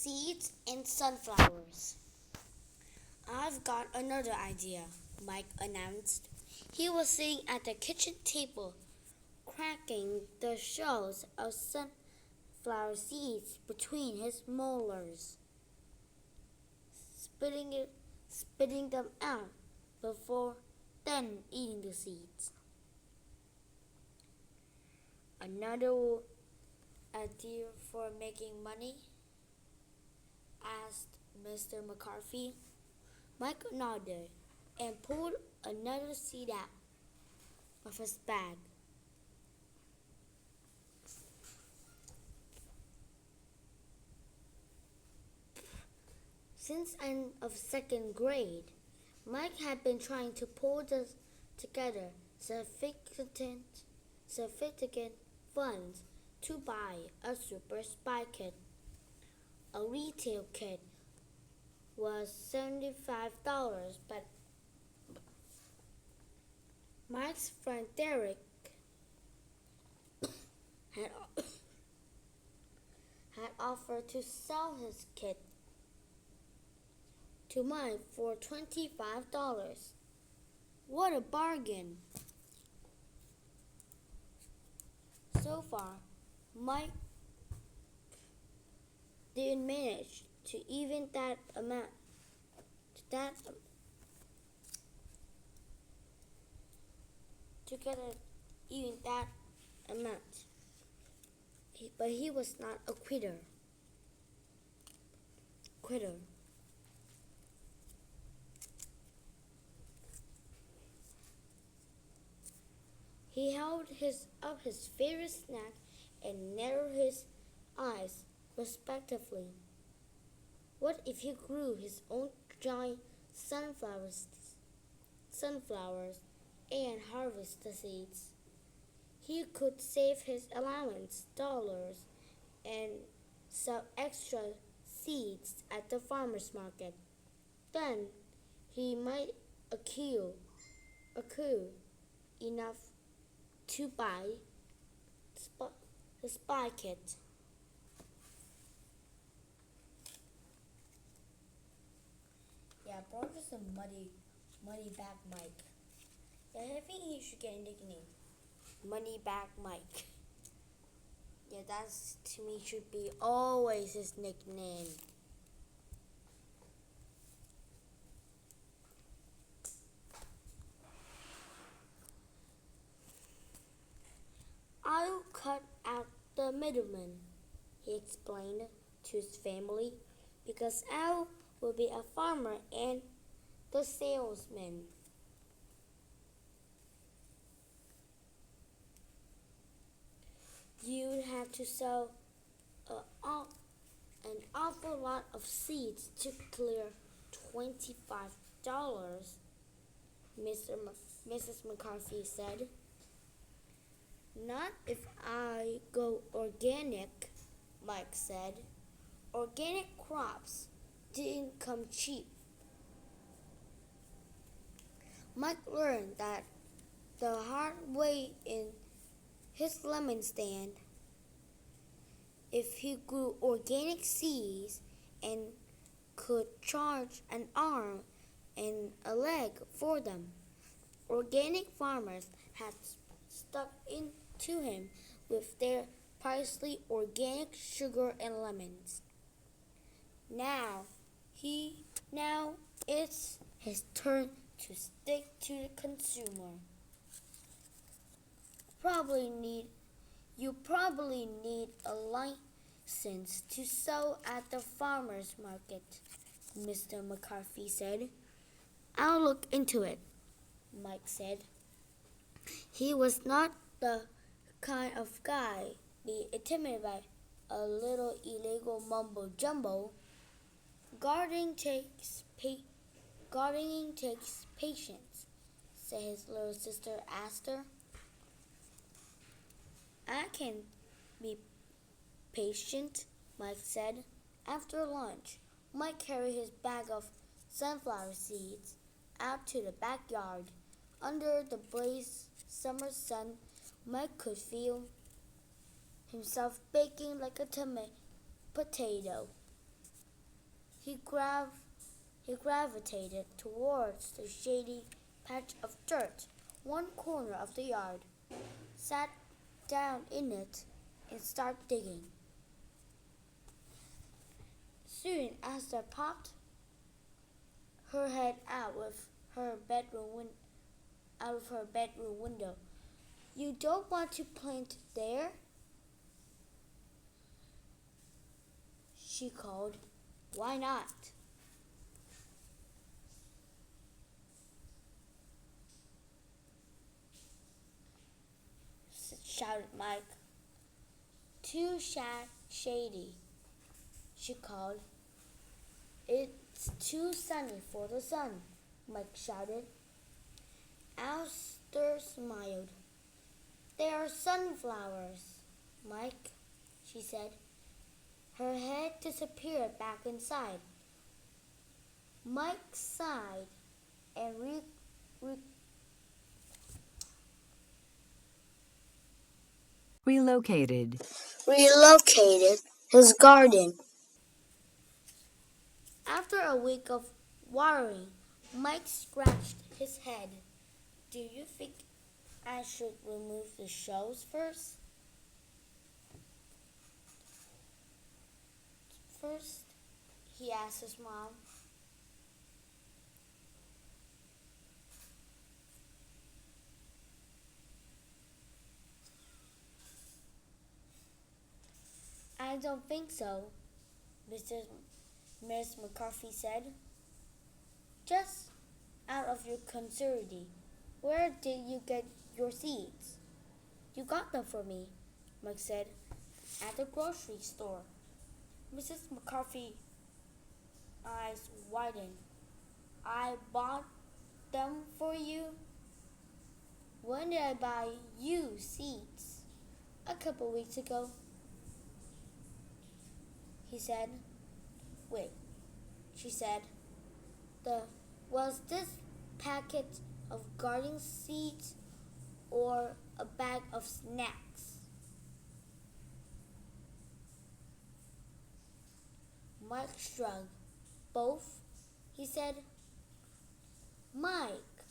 seeds and sunflowers. I've got another idea, Mike announced. He was sitting at the kitchen table, cracking the shells of sunflower seeds between his molars, spitting them out before then eating the seeds. Another idea for making money? Asked Mr. McCarthy. Mike nodded and pulled another seed out of his bag. Since end of second grade, Mike had been trying to pull together significant funds to buy a super spy kit. A retail kit was $75, but Mike's friend Derek had, had offered to sell his kit to Mike for $25. What a bargain! So far, Mike didn't manage to even that amount. To get even that amount. But he was not a quitter. He held up his favorite snack and narrowed his eyes respectively. What if he grew his own giant sunflowers and harvest the seeds? He could save his allowance dollars and sell extra seeds at the farmer's market. Then he might accrue enough to buy the spy kit. Yeah, Brock is a money back Mike. Yeah, I think he should get a nickname. Money back Mike. Yeah, that's to me should be always his nickname. I'll cut out the middleman, he explained to his family, because Al will be a farmer and the salesman. You'd have to sell an awful lot of seeds to clear $25, Mrs. McCarthy said. Not if I go organic, Mike said. Organic crops didn't come cheap. Mike learned that the hard way in his lemon stand. If he grew organic seeds and could charge an arm and a leg for them, organic farmers had stuck into him with their pricely organic sugar and lemons. Now it's his turn to stick to the consumer. You probably need a license to sell at the farmer's market, Mr. McCarthy said. I'll look into it, Mike said. He was not the kind of guy be intimidated by a little illegal mumbo jumbo. Gardening takes patience, said his little sister Esther. I can be patient, Mike said. After lunch, Mike carried his bag of sunflower seeds out to the backyard. Under the blazing summer sun, Mike could feel himself baking like a potato. he gravitated towards the shady patch of dirt, one corner of the yard, sat down in it, and started digging. Soon Esther popped her head out of her bedroom window. "You don't want to plant there?" she called. "Why not?" shouted Mike. "Too shady," she called. "It's too sunny for the sun," Mike shouted. Esther smiled. "They are sunflowers, Mike," she said. Her head disappeared back inside. Mike sighed and relocated his garden. After a week of watering, Mike scratched his head. "Do you think I should remove the shells first?" He asked his mom. "I don't think so," Miss McCarthy said. "Just out of your curiosity, where did you get your seeds?" "You got them for me," Mike said. "At the grocery store." Mrs. McCarthy's eyes widened. "I bought them for you?" "When did I buy you seeds?" "A couple weeks ago," he said. "Wait," she said. Was this packet of garden seeds or a bag of snacks?" Mike shrugged. "Both," he said. "Mike,"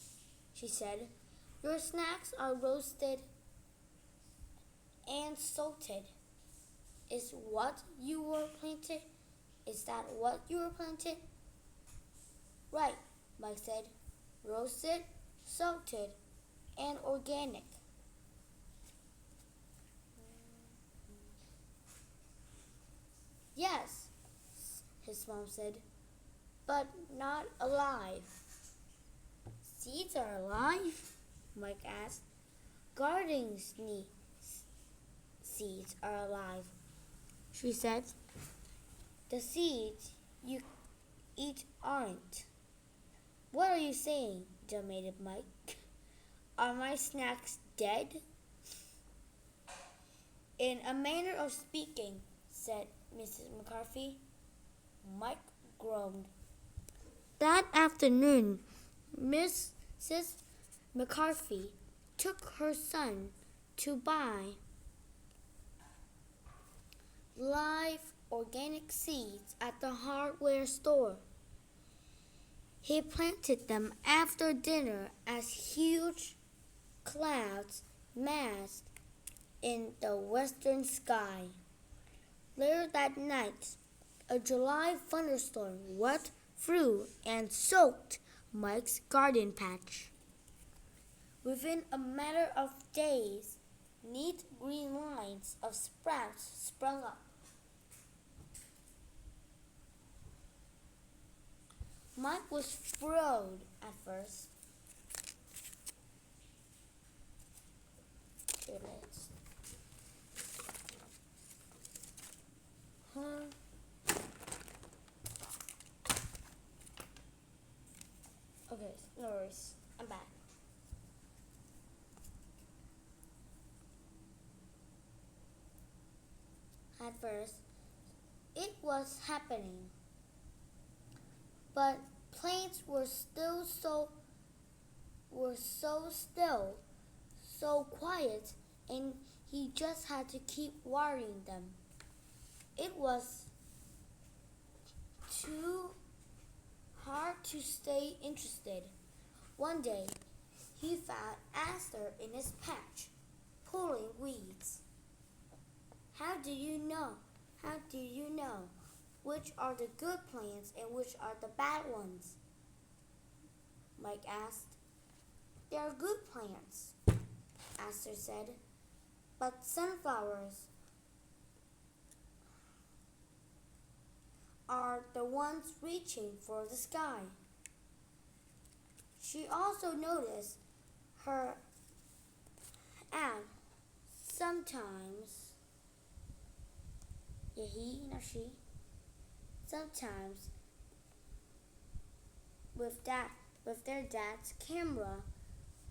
she said, "your snacks are roasted and salted. Is that what you were planted?" "Right," Mike said. "Roasted, salted, and organic." "Yes," his mom said, "but not alive." "Seeds are alive?" Mike asked. "Garden seeds are alive," she said. "The seeds you eat aren't." "What are you saying?" demanded Mike. "Are my snacks dead?" "In a manner of speaking," said Mrs. McCarthy. Mike groaned. That afternoon, Mrs. McCarthy took her son to buy live organic seeds at the hardware store. He planted them after dinner as huge clouds massed in the western sky. Later that night, a July thunderstorm wet through and soaked Mike's garden patch. Within a matter of days, neat green lines of sprouts sprung up. Mike was thrilled at first. Here it is. Okay, no worries. I'm back. At first, it was happening, but plants were so still, so quiet, and he just had to keep watering them. It was too to stay interested. One day, he found Aster in his patch, pulling weeds. How do you know? How do you know which are the good plants and which are the bad ones? Mike asked. They are good plants, Aster said, but sunflowers are the ones reaching for the sky. She also noticed her aunt sometimes, he, not she, sometimes with their dad's camera,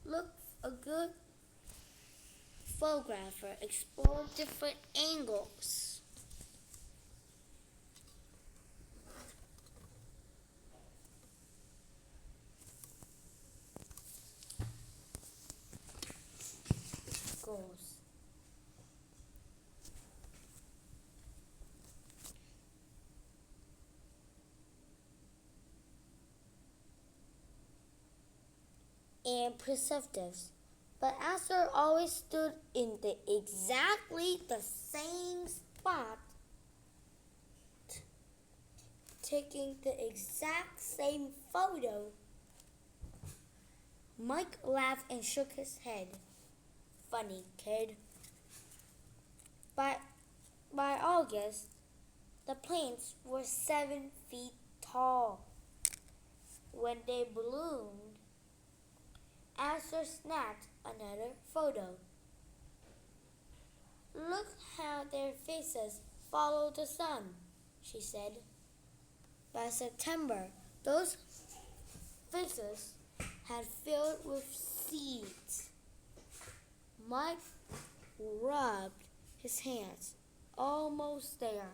look a good photographer, explore different angles. Goals. And perceptives. But Aster always stood in exactly the same spot, taking the exact same photo. Mike laughed and shook his head. Funny kid. By August, the plants were 7 feet tall. When they bloomed, Aster snapped another photo. Look how their faces follow the sun, she said. By September, those faces had filled with seeds. Mike rubbed his hands. Almost there,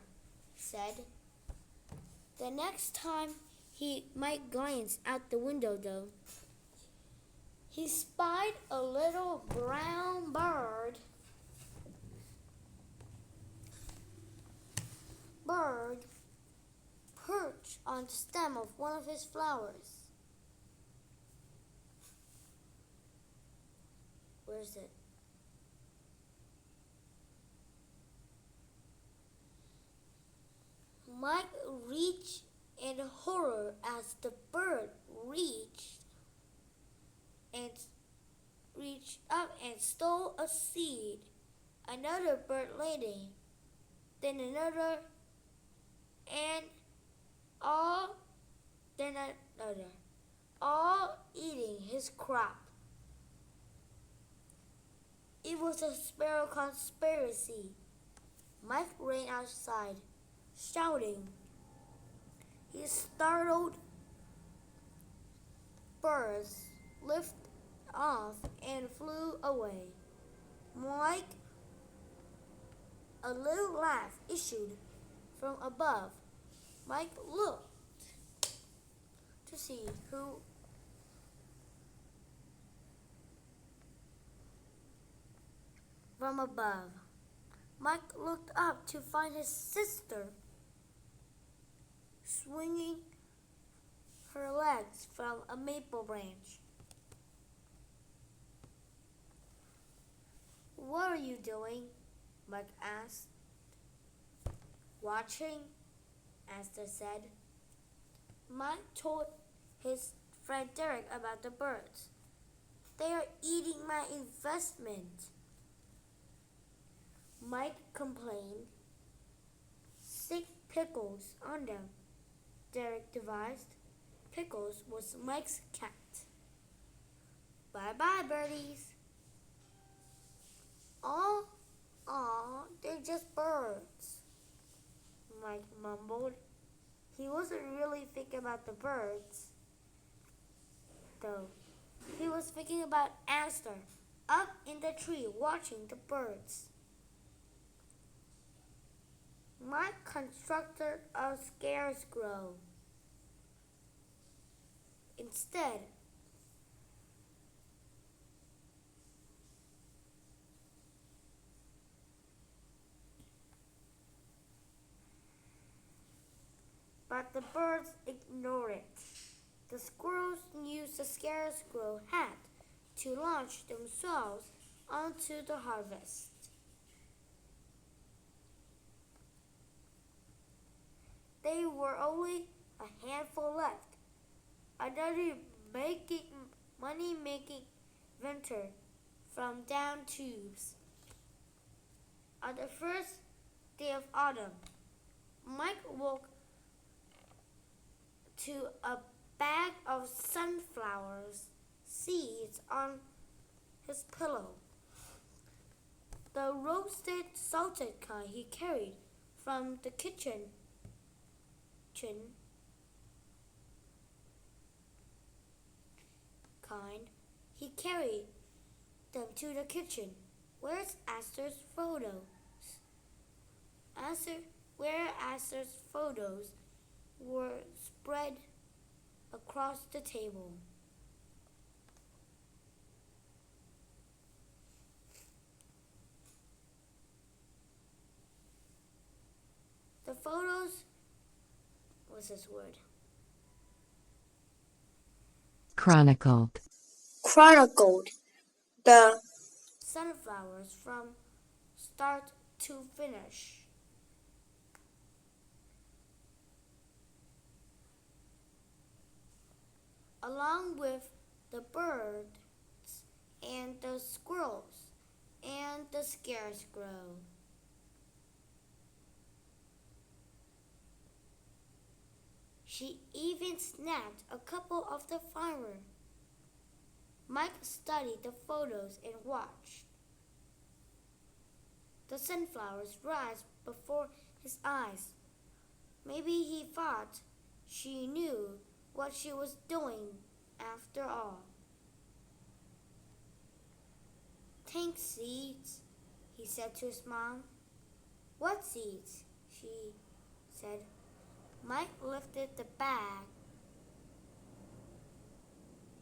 he said. The next time Mike glanced out the window, though, he spied a little brown bird perched on the stem of one of his flowers. Where is it? Mike reached in horror as the bird reached up and stole a seed. Another bird landing, then another, and then another, all eating his crop. It was a sparrow conspiracy. Mike ran outside, shouting. He startled birds, lifted off, and flew away. Mike, a little laugh issued from above. Mike looked to see who from above. Mike looked up to find his sister swinging her legs from a maple branch. What are you doing? Mike asked. Watching, Aster said. Mike told his friend Derek about the birds. They are eating my investment, Mike complained. Stick Pickles on them, Derek devised. Pickles was Mike's cat. Bye-bye, birdies. Aw, they're just birds, Mike mumbled. He wasn't really thinking about the birds, though. He was thinking about Aster, up in the tree watching the birds. Mike constructed a scarecrow instead. But the birds ignored it. The squirrels used the scarecrow hat to launch themselves onto the harvest. There were only a handful left. Another money-making venture from down tubes. On the first day of autumn, Mike woke to a bag of sunflowers seeds on his pillow. The roasted, salted kind he carried from the kitchen he carried them to the kitchen. Where's Esther's photos? Where Esther's photos were spread across the table. The photos was his word. Chronicled The sunflowers from start to finish. Along with the birds and the squirrels and the scarecrow. She even snapped a couple of the farmer. Mike studied the photos and watched the sunflowers rise before his eyes. Maybe he thought she knew what she was doing after all. Thanks, seeds, he said to his mom. What seeds? She said. Mike lifted the bag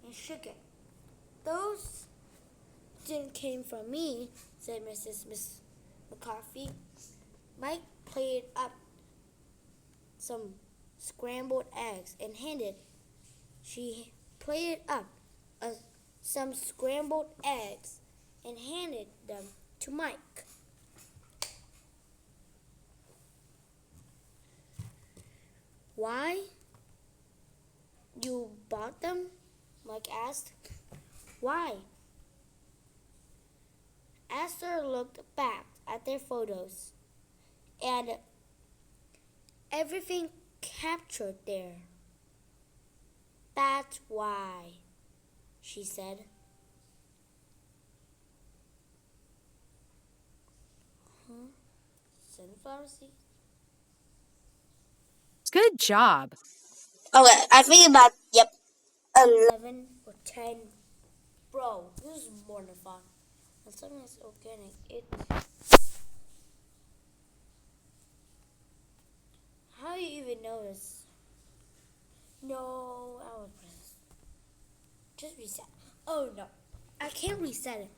and shook it. Those didn't came from me, said Miss McCarthy. Mike played up some scrambled eggs and handed some scrambled eggs and handed them to Mike. Why? You bought them? Mike asked. Why? Esther looked back at their photos and everything captured there. That's why, she said. Sunflower seeds? Good job. Okay, I think about, 11 or 10. Bro, this is more than fun. And something is organic. How do you even know this? No, I was just reset. Oh no, I can't reset it.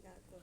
나을 거야.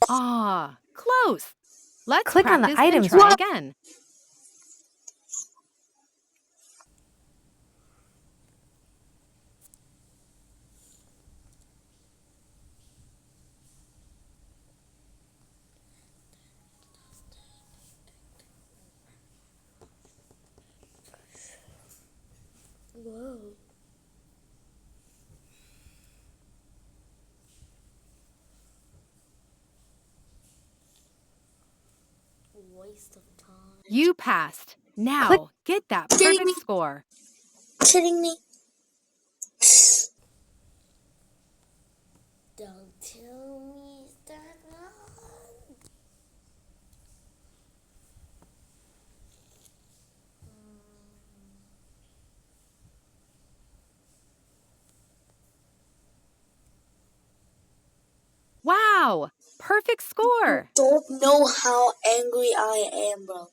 Ah, close. Let's Click on the practice and items. try again. Whoa. Waste of time. You passed. Now, Click- get that Kidding perfect me? score. Kidding me? Don't tell me that. Wow, perfect score. Don't know how angry I am, bro.